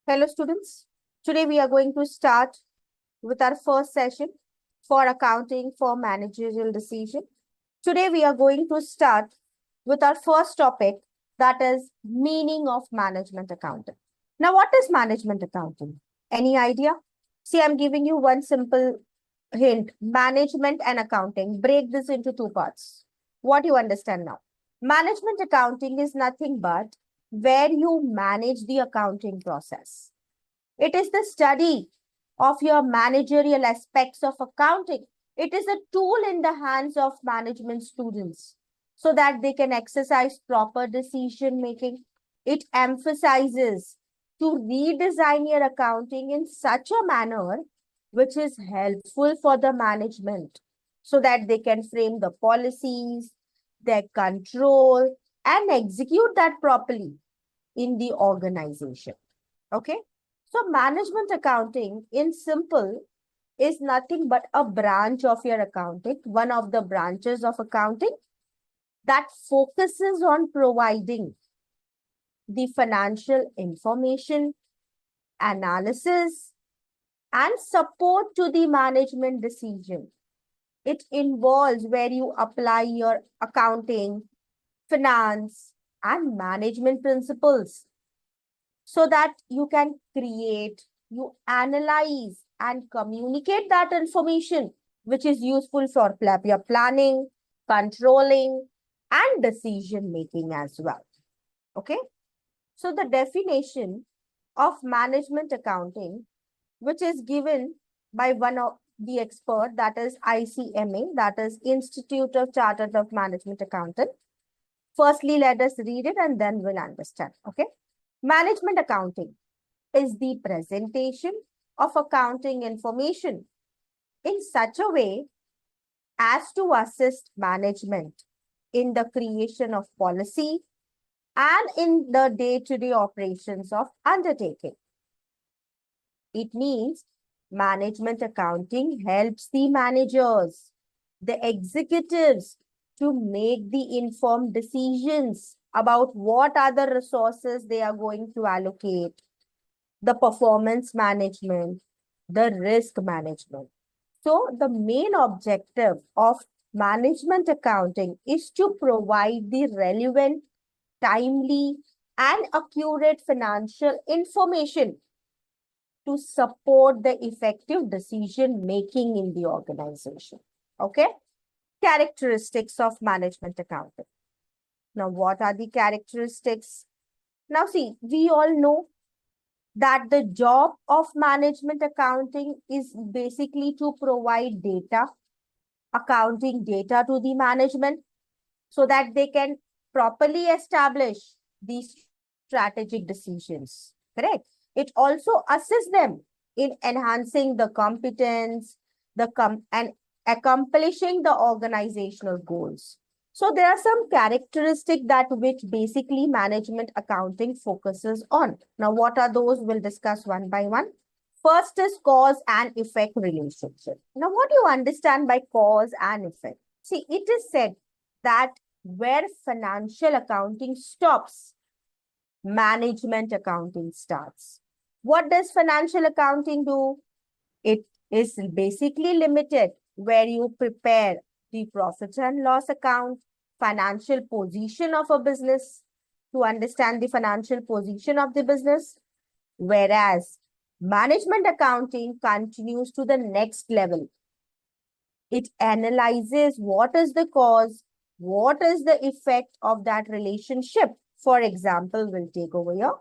Hello students, today we are going to start with our first session for accounting for managerial decision. Today we are going to start with our first topic, that is meaning of management accounting. Now what is management accounting? Any idea? See, I'm giving you one simple hint. Management and accounting. Break this into two parts. What you understand now? Management accounting is nothing but where you manage the accounting process. It is the study of your managerial aspects of accounting. It is a tool in the hands of management students so that they can exercise proper decision making. It emphasizes to redesign your accounting in such a manner which is helpful for the management so that they can frame the policies, their control, and execute that properly in the organization. Okay. So management accounting in simple is nothing but a branch of your accounting, one of the branches of accounting that focuses on providing the financial information, analysis, and support to the management decision. It involves where you apply your accounting, finance, and management principles so that you can create, you analyze, and communicate that information, which is useful for your planning, controlling, and decision making as well. Okay. So the definition of management accounting, which is given by one of the expert, that is ICMA, that is Institute of Chartered of Management Accountant. Firstly, let us read it and then we'll understand. Okay. Management accounting is the presentation of accounting information in such a way as to assist management in the creation of policy and in the day-to-day operations of undertaking. It means management accounting helps the managers, the executives, to make the informed decisions about what other resources they are going to allocate, the performance management, the risk management. So the main objective of management accounting is to provide the relevant, timely, and accurate financial information to support the effective decision making in the organization. Okay. Characteristics of management accounting. Now, what are the characteristics? Now, see, we all know that the job of management accounting is basically to provide data, accounting data to the management so that they can properly establish these strategic decisions. Correct? It also assists them in enhancing the competence, and accomplishing the organizational goals. So there are some characteristics that which basically management accounting focuses on. Now, what are those? We'll discuss one by one. First is cause and effect relationship. Now, what do you understand by cause and effect? See, it is said that where financial accounting stops, management accounting starts. What does financial accounting do? It is basically limited where you prepare the profit and loss account, financial position of a business to understand the financial position of the business. Whereas management accounting continues to the next level. It analyzes what is the cause, what is the effect of that relationship. For example, we'll take over here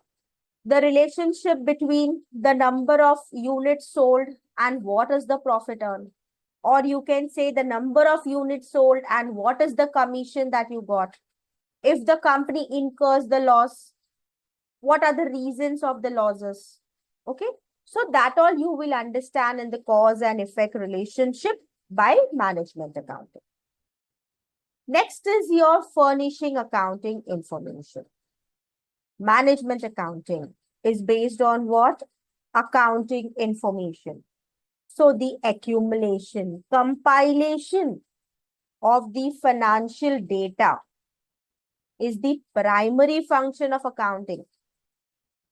the relationship between the number of units sold and what is the profit earned. Or you can say the number of units sold and what is the commission that you got. If the company incurs the loss, what are the reasons of the losses? Okay. So that all you will understand in the cause and effect relationship by management accounting. Next is your furnishing accounting information. Management accounting is based on what? Accounting information. So the accumulation, compilation of the financial data is the primary function of accounting.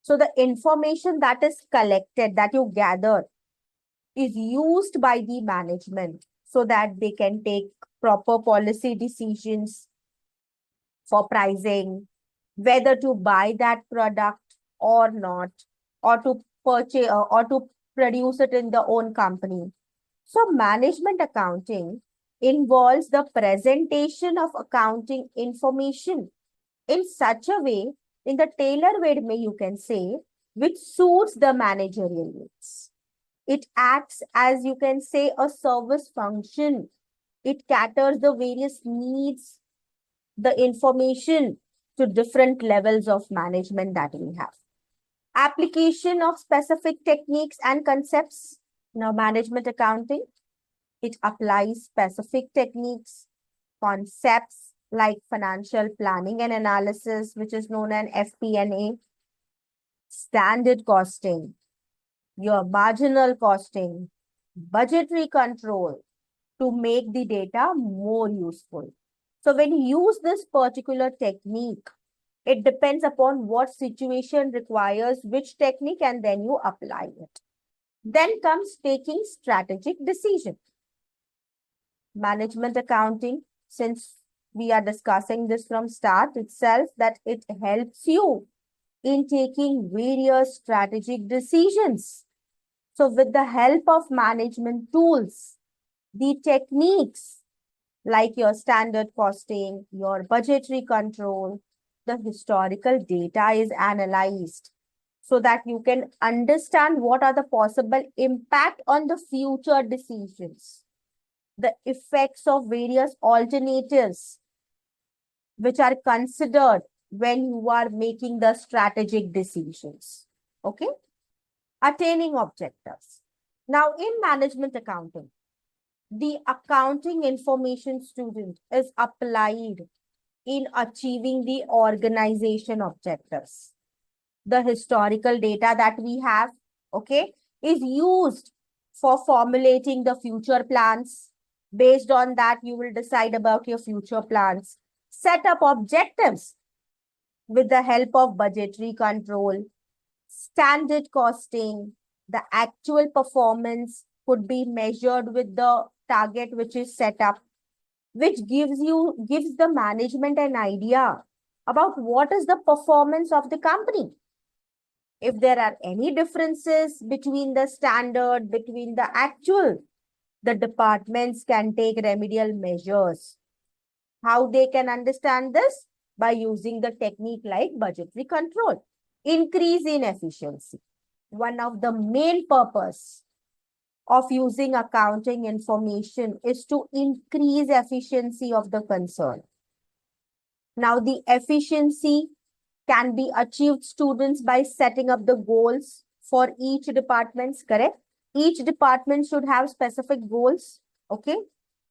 So the information that is collected, that you gather, is used by the management so that they can take proper policy decisions for pricing, whether to buy that product or not, or to purchase or to produce it in their own company. So management accounting involves the presentation of accounting information in such a way, in the tailor-made way, you can say, which suits the managerial needs. It acts as, you can say, a service function. It caters the various needs, the information to different levels of management that we have. Application of specific techniques and concepts. Now, management accounting, it applies specific techniques, concepts like financial planning and analysis, which is known as FP&A, standard costing, your marginal costing, budgetary control to make the data more useful. So when you use this particular technique, it depends upon what situation requires which technique, and then you apply it. Then comes taking strategic decision. Management accounting, since we are discussing this from start itself, that it helps you in taking various strategic decisions. So with the help of management tools, the techniques like your standard costing, your budgetary control, the historical data is analyzed so that you can understand what are the possible impact on the future decisions, the effects of various alternatives which are considered when you are making the strategic decisions. Okay? Attaining objectives. Now, in management accounting, the accounting information student is applied in achieving the organization objectives. The historical data that we have, okay, is used for formulating the future plans. Based on that, you will decide about your future plans. Set up objectives with the help of budgetary control, standard costing. The actual performance could be measured with the target which is set up, which gives the management an idea about what is the performance of the company. If there are any differences between the standard, between the actual, the departments can take remedial measures. How they can understand this? By using the technique like budgetary control. Increase in efficiency. One of the main purpose of using accounting information is to increase efficiency of the concern. Now, the efficiency can be achieved, students, by setting up the goals for each department, correct? Each department should have specific goals, okay?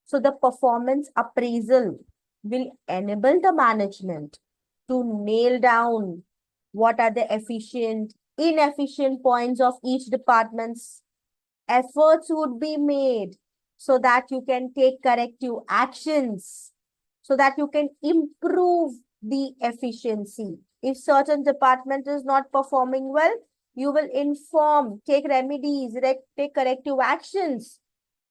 So the performance appraisal will enable the management to nail down what are the efficient, inefficient points of each department's. Efforts would be made so that you can take corrective actions, so that you can improve the efficiency. If certain department is not performing well, you will inform, take remedies, take corrective actions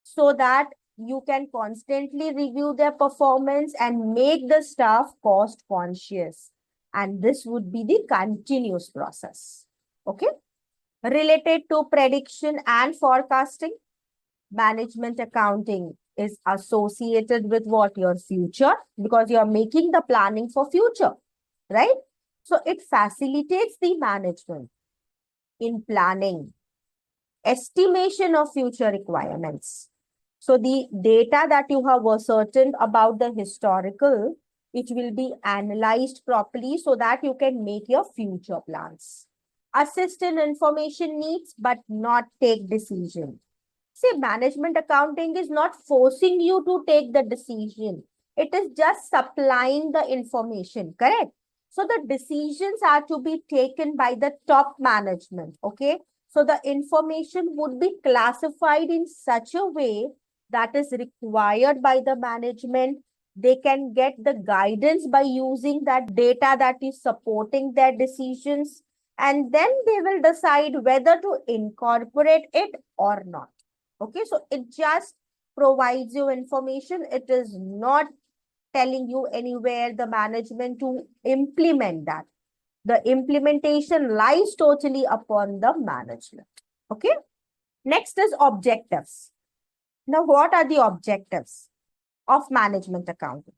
so that you can constantly review their performance and make the staff cost conscious. And this would be the continuous process. Okay. Related to prediction and forecasting, management accounting is associated with what? Your future, because you're making the planning for future, right? So it facilitates the management in planning, estimation of future requirements. So the data that you have ascertained about the historical, it will be analyzed properly so that you can make your future plans. Assist in information needs, but not take decision. See, management accounting is not forcing you to take the decision. It is just supplying the information, correct? So the decisions are to be taken by the top management, okay? So the information would be classified in such a way that is required by the management. They can get the guidance by using that data that is supporting their decisions, and then they will decide whether to incorporate it or not. Okay, so it just provides you information. It is not telling you anywhere the management to implement that. The implementation lies totally upon the management. Okay, next is objectives. Now, what are the objectives of management accounting?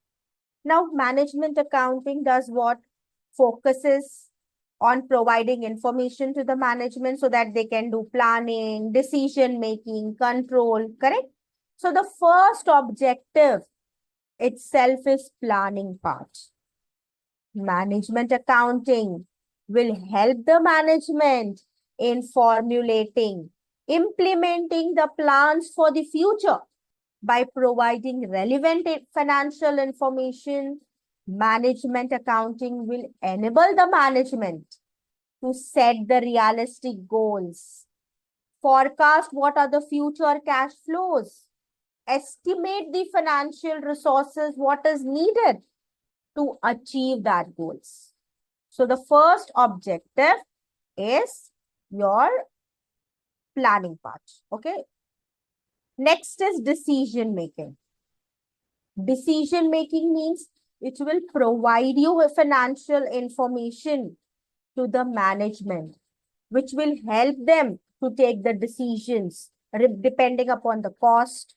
Now, management accounting does what? Focuses on providing information to the management so that they can do planning, decision making, control, correct? So the first objective itself is planning part. Management accounting will help the management in formulating, implementing the plans for the future by providing relevant financial information. Management accounting will enable the management to set the realistic goals, forecast what are the future cash flows, estimate the financial resources, what is needed to achieve that goals. So the first objective is your planning part. Okay. Next is decision making. Decision making means it will provide you with financial information to the management, which will help them to take the decisions depending upon the cost,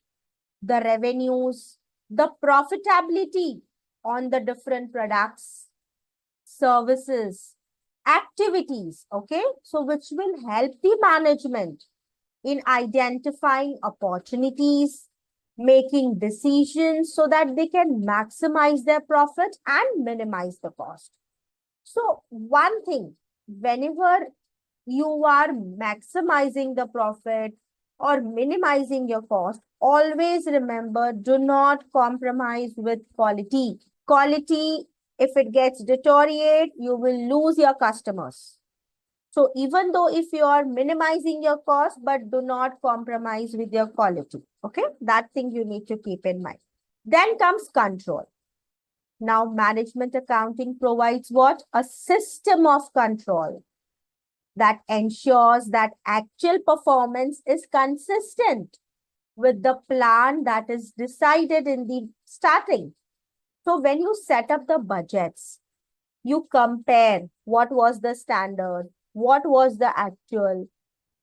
the revenues, the profitability on the different products, services, activities. Okay, so which will help the management in identifying opportunities, making decisions so that they can maximize their profit and minimize the cost. So one thing, whenever you are maximizing the profit or minimizing your cost, always remember, do not compromise with quality. Quality, if it gets deteriorate, you will lose your customers. So even though if you are minimizing your cost, but do not compromise with your quality. Okay, that thing you need to keep in mind. Then comes control. Now, management accounting provides what? A system of control that ensures that actual performance is consistent with the plan that is decided in the starting. So when you set up the budgets, you compare what was the standard, what was the actual.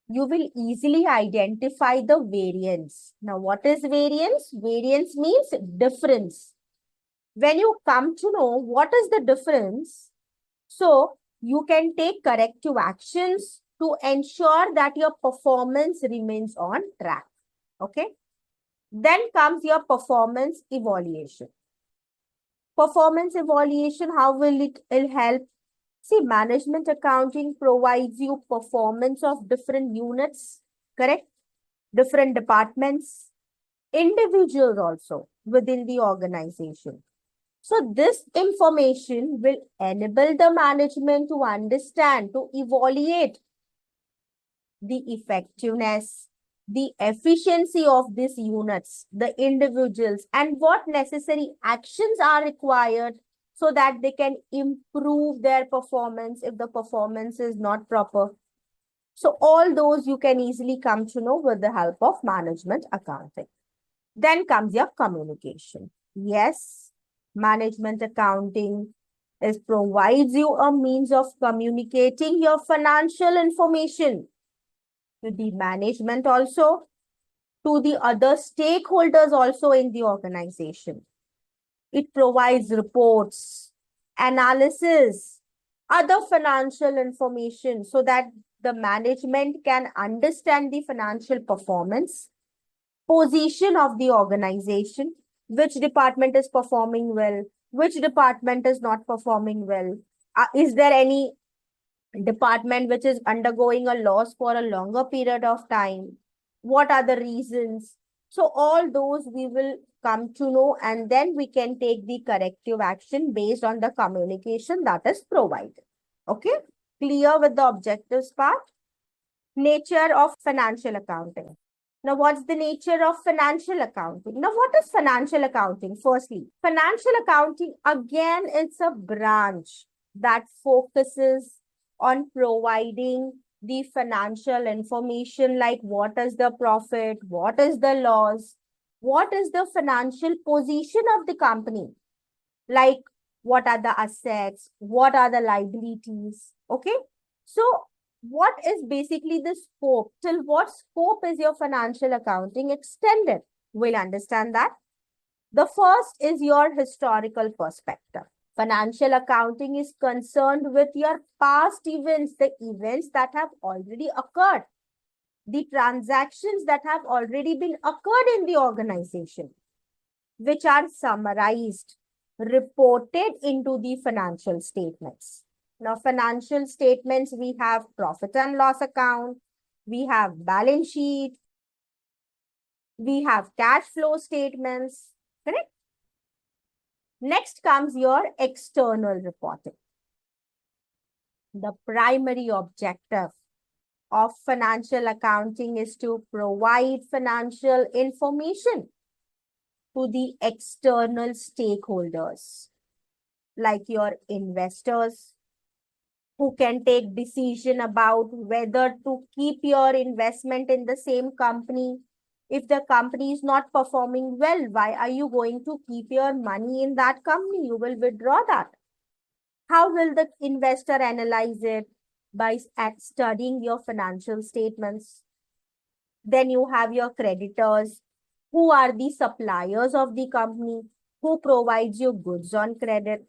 You will easily identify the variance. Now, what is variance? Variance means difference. When you come to know what is the difference, so you can take corrective actions to ensure that your performance remains on track. Okay. Then comes your performance evaluation. Performance evaluation, how will it help? See, management accounting provides you performance of different units, correct? Different departments, individuals also within the organization. So this information will enable the management to understand, to evaluate the effectiveness, the efficiency of these units, the individuals, and what necessary actions are required so that they can improve their performance if the performance is not proper. So all those you can easily come to know with the help of management accounting. Then comes your communication. Yes, management accounting provides you a means of communicating your financial information to the management also, to the other stakeholders also in the organization. It provides reports, analysis, other financial information so that the management can understand the financial performance, position of the organization, which department is performing well, which department is not performing well. Is there any department which is undergoing a loss for a longer period of time? What are the reasons? So all those we will come to know, and then we can take the corrective action based on the communication that is provided. Okay, clear with the objectives part? Nature of financial accounting. Now, what's the nature of financial accounting? Now, what is financial accounting? Firstly, financial accounting, again, it's a branch that focuses on providing the financial information like what is the profit, what is the loss, what is the financial position of the company, like what are the assets, what are the liabilities. Okay. So what is basically the scope? Till what scope is your financial accounting extended? We'll understand that. The first is your historical perspective. Financial accounting is concerned with your past events, the events that have already occurred, the transactions that have already been occurred in the organization, which are summarized, reported into the financial statements. Now, financial statements, we have profit and loss account, we have balance sheet, we have cash flow statements, correct? Next comes your external reporting. The primary objective of financial accounting is to provide financial information to the external stakeholders, like your investors, who can take decision about whether to keep your investment in the same company. If the company is not performing well, why are you going to keep your money in that company? You will withdraw that. How will the investor analyze it? By studying your financial statements. Then you have your creditors, who are the suppliers of the company, who provides you goods on credit.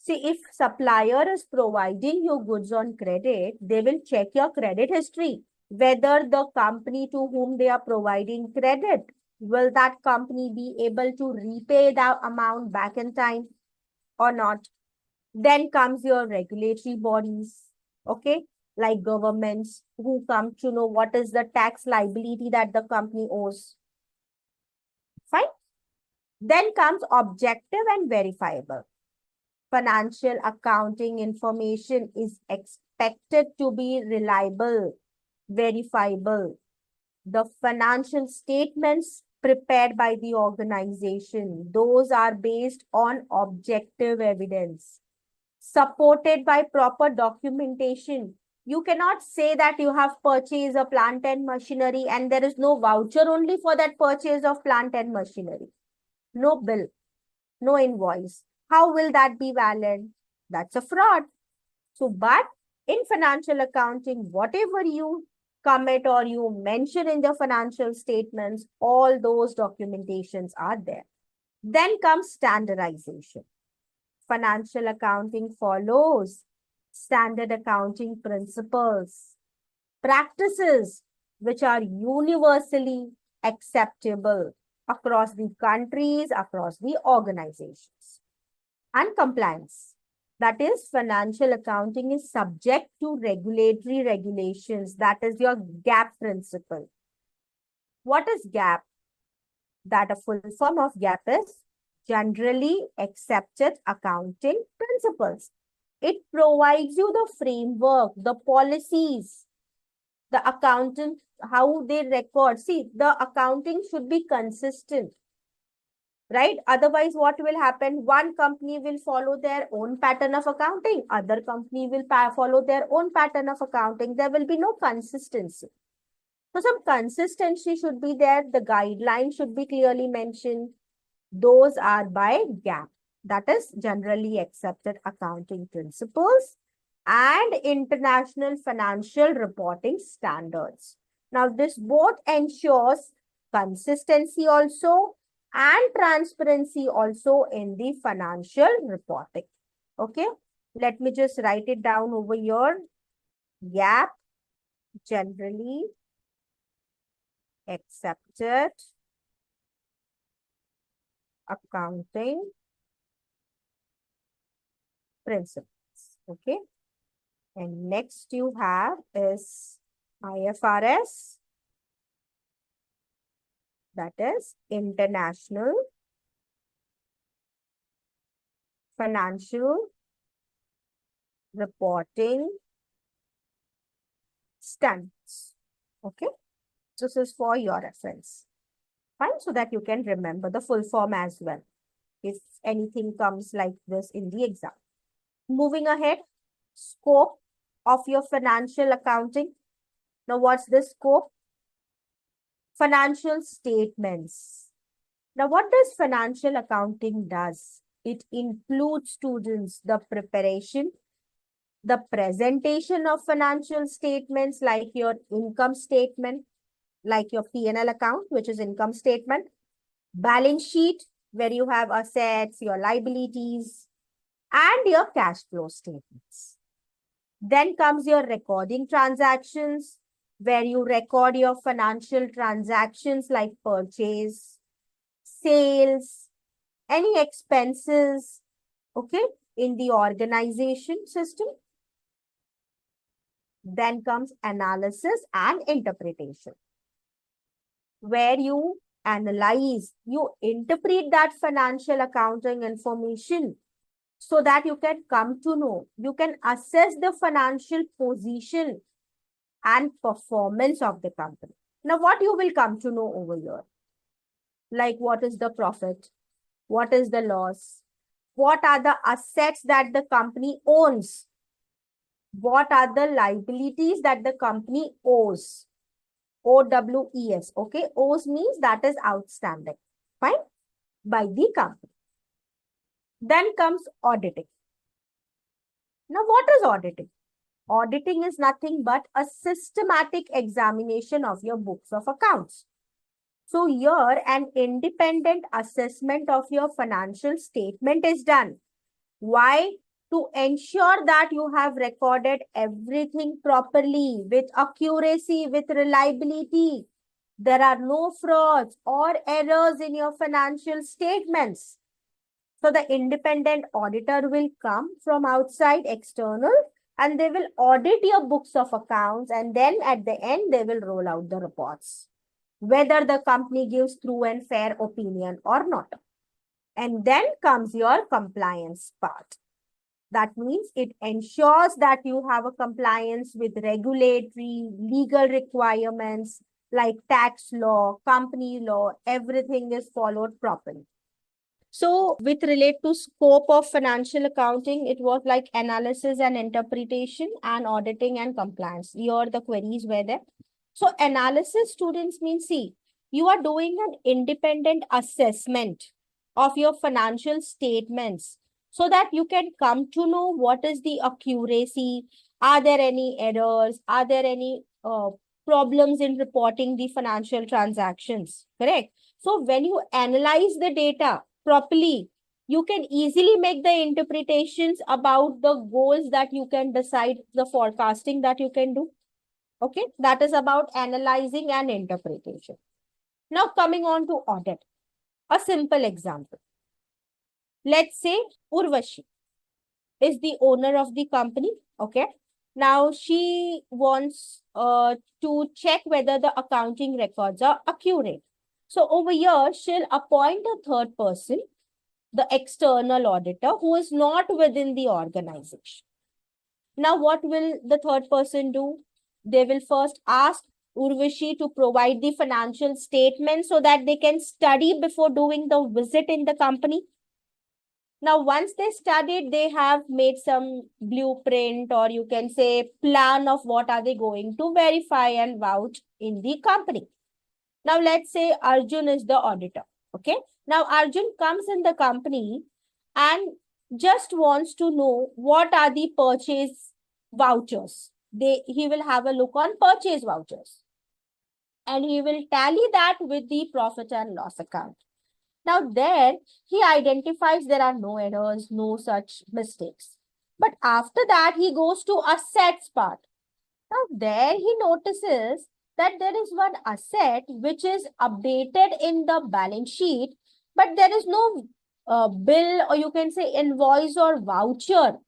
See, if supplier is providing you goods on credit, they will check your credit history, whether the company to whom they are providing credit, will that company be able to repay the amount back in time or not. Then comes your regulatory bodies, okay, like governments, who come to know what is the tax liability that the company owes. Fine. Then comes objective and verifiable. Financial accounting information is expected to be reliable, verifiable. The financial statements prepared by the organization, those are based on objective evidence, supported by proper documentation. You cannot say that you have purchased a plant and machinery and there is no voucher only for that purchase of plant and machinery. No bill, no invoice. How will that be valid? That's a fraud. So, but in financial accounting, whatever you commit or you mention in the financial statements, all those documentations are there. Then comes standardization. Financial accounting follows standard accounting principles, practices which are universally acceptable across the countries, across the organizations. And compliance. That is, financial accounting is subject to regulatory regulations. That is your GAAP principle. What is GAAP? That a full form of GAAP is generally accepted accounting principles. It provides you the framework, the policies, the accountant, how they record. See, the accounting should be consistent, right? Otherwise, what will happen? One company will follow their own pattern of accounting. Other company will follow their own pattern of accounting. There will be no consistency. So some consistency should be there. The guidelines should be clearly mentioned. Those are by GAAP. That is generally accepted accounting principles and international financial reporting standards. Now, this both ensures consistency also and transparency also in the financial reporting. Okay, let me just write it down over here. GAAP, generally accepted accounting principles. Okay, and next you have is IFRS, that is International Financial Reporting Standards. Okay, this is for your reference. Fine, so that you can remember the full form as well, if anything comes like this in the exam. Moving ahead, scope. of your financial accounting. Now, what's the scope? Financial statements. Now, what does financial accounting does? It includes, students, the preparation, the presentation of financial statements like your income statement, like your P&L account, which is income statement, balance sheet, where you have assets, your liabilities, and your cash flow statements. Then comes your recording transactions, where you record your financial transactions like purchase, sales, any expenses, okay, in the organization system. Then comes analysis and interpretation, where you analyze, you interpret that financial accounting information so that you can come to know, you can assess the financial position and performance of the company. Now, what you will come to know over here? Like, what is the profit? What is the loss? What are the assets that the company owns? What are the liabilities that the company owes? OWES, okay? Owes means that is outstanding, fine, by the company. Then comes auditing. Now, what is auditing? Auditing is nothing but a systematic examination of your books of accounts. So here, an independent assessment of your financial statement is done. Why? To ensure that you have recorded everything properly, with accuracy, with reliability. There are no frauds or errors in your financial statements. So the independent auditor will come from outside, external, and they will audit your books of accounts, and then at the end, they will roll out the reports, whether the company gives true and fair opinion or not. And then comes your compliance part. That means it ensures that you have a compliance with regulatory, legal requirements like tax law, company law, everything is followed properly. So with relate to scope of financial accounting, it was like analysis and interpretation and auditing and compliance. Here the queries were there. So analysis, students, mean, see, you are doing an independent assessment of your financial statements so that you can come to know what is the accuracy, are there any errors, are there any problems in reporting the financial transactions, correct? So when you analyze the data properly, you can easily make the interpretations about the goals that you can decide, the forecasting that you can do. Okay, that is about analyzing and interpretation. Now coming on to audit. A simple example. Let's say Urvashi is the owner of the company. Okay. Now she wants to check whether the accounting records are accurate. So over here, she'll appoint a third person, the external auditor, who is not within the organization. Now, what will the third person do? They will first ask Urvashi to provide the financial statement so that they can study before doing the visit in the company. Now, once they studied, they have made some blueprint, or you can say plan of what are they going to verify and vouch in the company. Now, let's say Arjun is the auditor. Okay. Now, Arjun comes in the company and just wants to know what are the purchase vouchers. He will have a look on purchase vouchers, and he will tally that with the profit and loss account. Now, there he identifies there are no errors, no such mistakes. But after that, he goes to assets part. Now, there he notices that there is one asset which is updated in the balance sheet, but there is no bill, or you can say invoice or voucher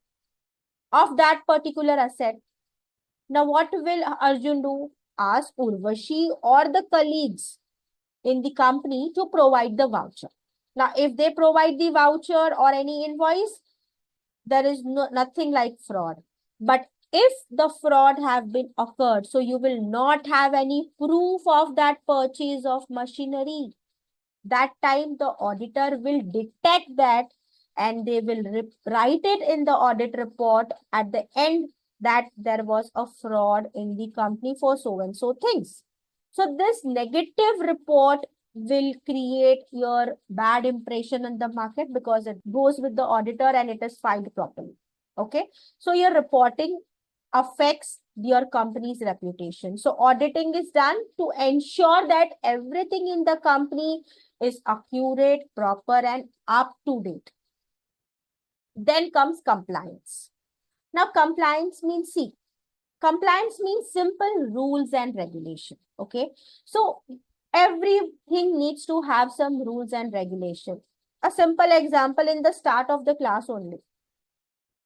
of that particular asset. Now, what will Arjun do? Ask Urvashi or the colleagues in the company to provide the voucher. Now, if they provide the voucher or any invoice, there is nothing like fraud. But if the fraud have been occurred, so you will not have any proof of that purchase of machinery. That time the auditor will detect that, and they will write it in the audit report. At the end, that there was a fraud in the company for so and so things. So this negative report will create your bad impression in the market because it goes with the auditor and it is filed properly. Okay. So your reporting affects your company's reputation. So auditing is done to ensure that everything in the company is accurate, proper, and up to date. Then comes compliance. Now, compliance means, see, compliance means simple rules and regulation. Okay. So everything needs to have some rules and regulation. A simple example in the start of the class only.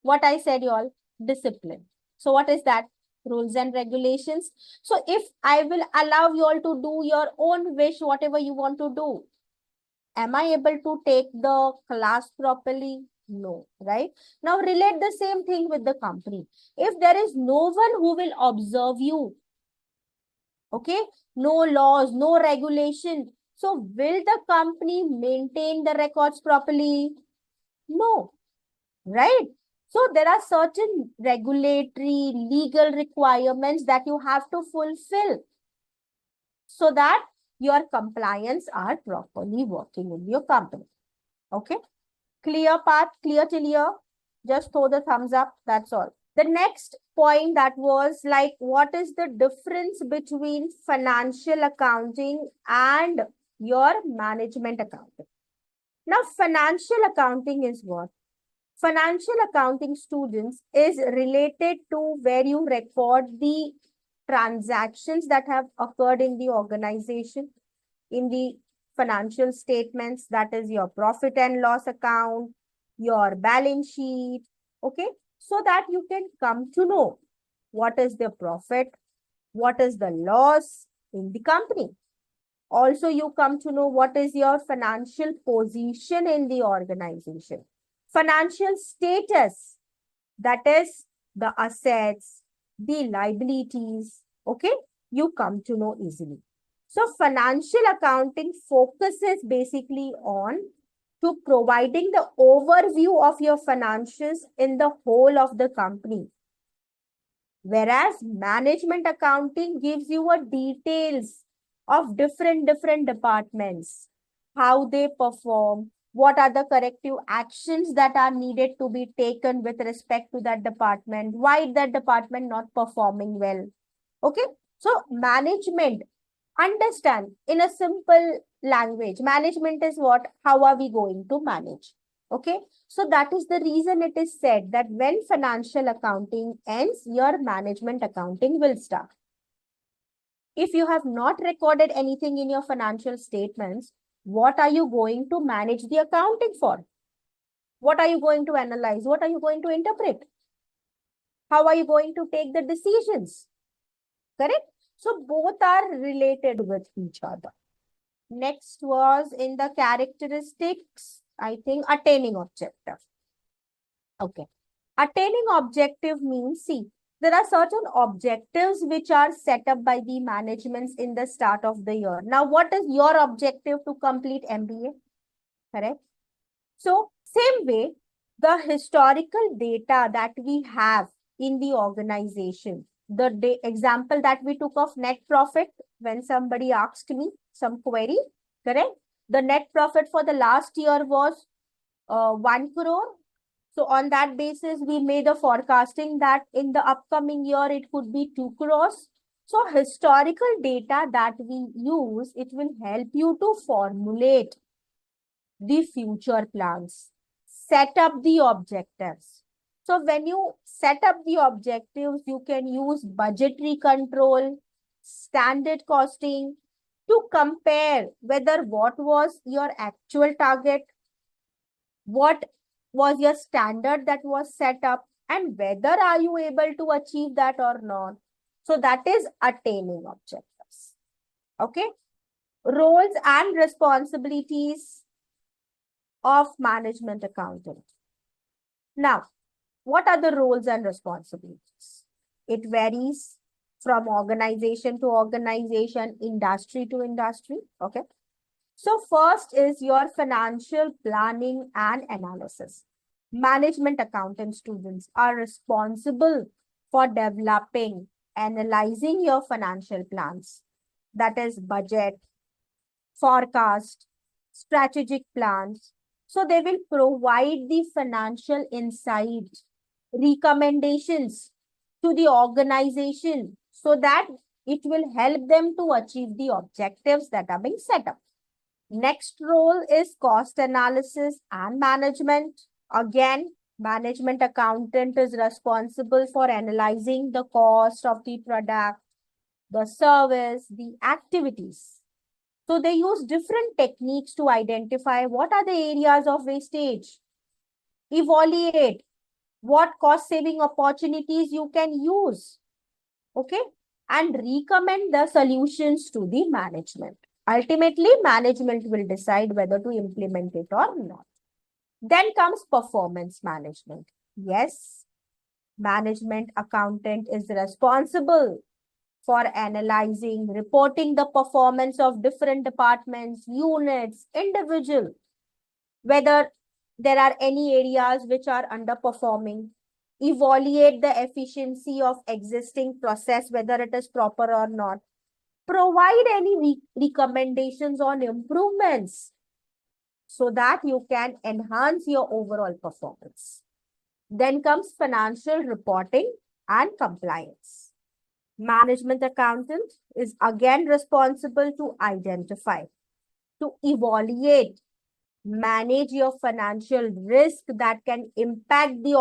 What I said, y'all, discipline. So what is that? Rules and regulations. So if I will allow you all to do your own wish, whatever you want to do, am I able to take the class properly? No, right? Now relate the same thing with the company. If there is no one who will observe you, okay, no laws, no regulation, so will the company maintain the records properly? No, right? So there are certain regulatory, legal requirements that you have to fulfill so that your compliance are properly working in your company. Okay. Clear part, clear till here? Just throw the thumbs up. That's all. The next point that was like, what is the difference between financial accounting and your management accounting? Now, financial accounting is what? Financial accounting, students, is related to where you record the transactions that have occurred in the organization, in the financial statements, that is your profit and loss account, your balance sheet, okay? So that you can come to know what is the profit, what is the loss in the company. Also, you come to know what is your financial position in the organization. Financial status, that is the assets, the liabilities, okay? You come to know easily. So financial accounting focuses basically on to providing the overview of your financials in the whole of the company. Whereas management accounting gives you a details of different departments, how they perform, what are the corrective actions that are needed to be taken with respect to that department, why that department not performing well. Okay. So management, understand in a simple language, management is what? How are we going to manage? Okay. So that is the reason it is said that when financial accounting ends, your management accounting will start. If you have not recorded anything in your financial statements, what are you going to manage the accounting for? What are you going to analyze? What are you going to interpret? How are you going to take the decisions? Correct? So both are related with each other. Next was in the characteristics, I think attaining objective. Okay. Attaining objective means, see, there are certain objectives which are set up by the managements in the start of the year. Now, what is your objective to complete MBA? Correct? So, same way, the historical data that we have in the organization, the example that we took of net profit, when somebody asked me some query, correct? The net profit for the last year was 1 crore. So on that basis, we made a forecasting that in the upcoming year, it could be 2 crores. So historical data that we use, it will help you to formulate the future plans, set up the objectives. So when you set up the objectives, you can use budgetary control, standard costing to compare whether what was your actual target, what was your standard that was set up, and whether are you able to achieve that or not. So that is attaining objectives. Okay. Roles and responsibilities of management accountant. Now, what are the roles and responsibilities? It varies from organization to organization, industry to industry. Okay. So first is your financial planning and analysis. Management accountant students are responsible for developing, analyzing your financial plans. That is budget, forecast, strategic plans. So they will provide the financial insight, recommendations to the organization so that it will help them to achieve the objectives that are being set up. Next role is cost analysis and management. Again, management accountant is responsible for analyzing the cost of the product, the service, the activities. So they use different techniques to identify what are the areas of wastage, evaluate what cost saving opportunities you can use, okay, and recommend the solutions to the management. Ultimately, management will decide whether to implement it or not. Then comes performance management. Yes, management accountant is responsible for analyzing, reporting the performance of different departments, units, individual, whether there are any areas which are underperforming, evaluate the efficiency of existing process, whether it is proper or not, provide any recommendations on improvements so that you can enhance your overall performance. Then comes financial reporting and compliance. Management accountant is again responsible to identify, to evaluate, manage your financial risk that can impact the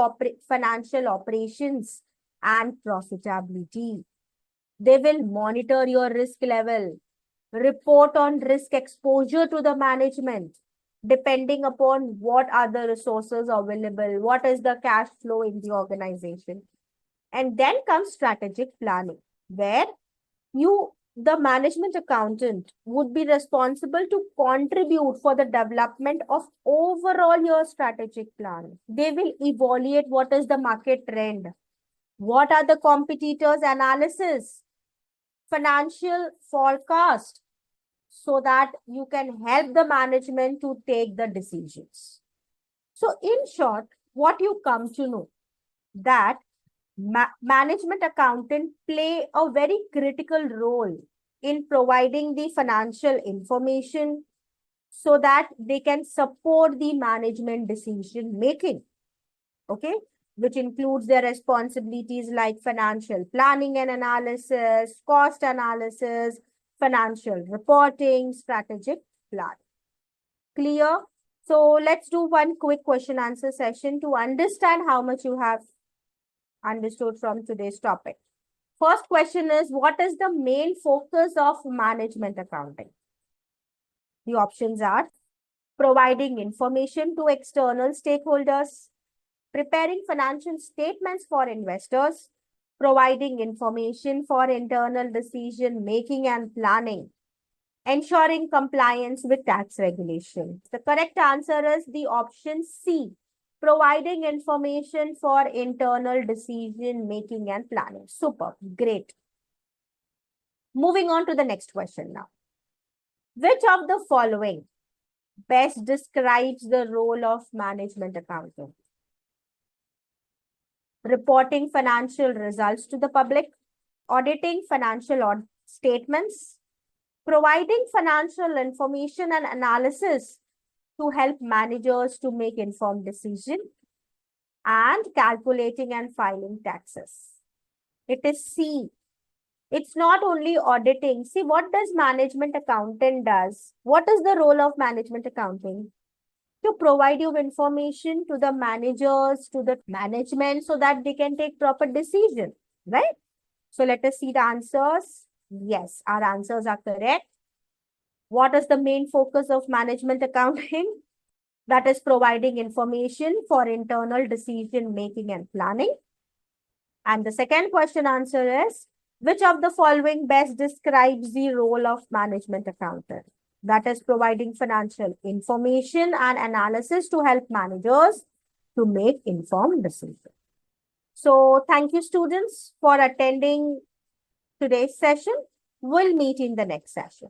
financial operations and profitability. They will monitor your risk level, report on risk exposure to the management, depending upon what are the resources available, what is the cash flow in the organization. And then comes strategic planning, where the management accountant would be responsible to contribute for the development of overall your strategic plan. They will evaluate what is the market trend, what are the competitors' analysis, financial forecast, so that you can help the management to take the decisions. So in short, what you come to know that management accountant play a very critical role in providing the financial information so that they can support the management decision making, okay, which includes their responsibilities like financial planning and analysis, cost analysis, financial reporting, strategic plan. Clear? So let's do one quick question answer session to understand how much you have understood from today's topic. First question is, what is the main focus of management accounting? The options are providing information to external stakeholders, preparing financial statements for investors, providing information for internal decision making and planning, ensuring compliance with tax regulation. The correct answer is the option C, providing information for internal decision making and planning. Super, great. Moving on to the next question now. Which of the following best describes the role of management accountant? Reporting financial results to the public, auditing financial statements, providing financial information and analysis to help managers to make informed decisions, and calculating and filing taxes. It is C. It's not only auditing. See, what does management accountant does? What is the role of management accounting? To provide you information to the managers, to the management, so that they can take proper decision, right? So let us see the answers. Yes, our answers are correct. What is the main focus of management accounting? That is providing information for internal decision making and planning. And the second question answer is, which of the following best describes the role of management accountant? That is providing financial information and analysis to help managers to make informed decisions. So thank you, students, for attending today's session. We'll meet in the next session.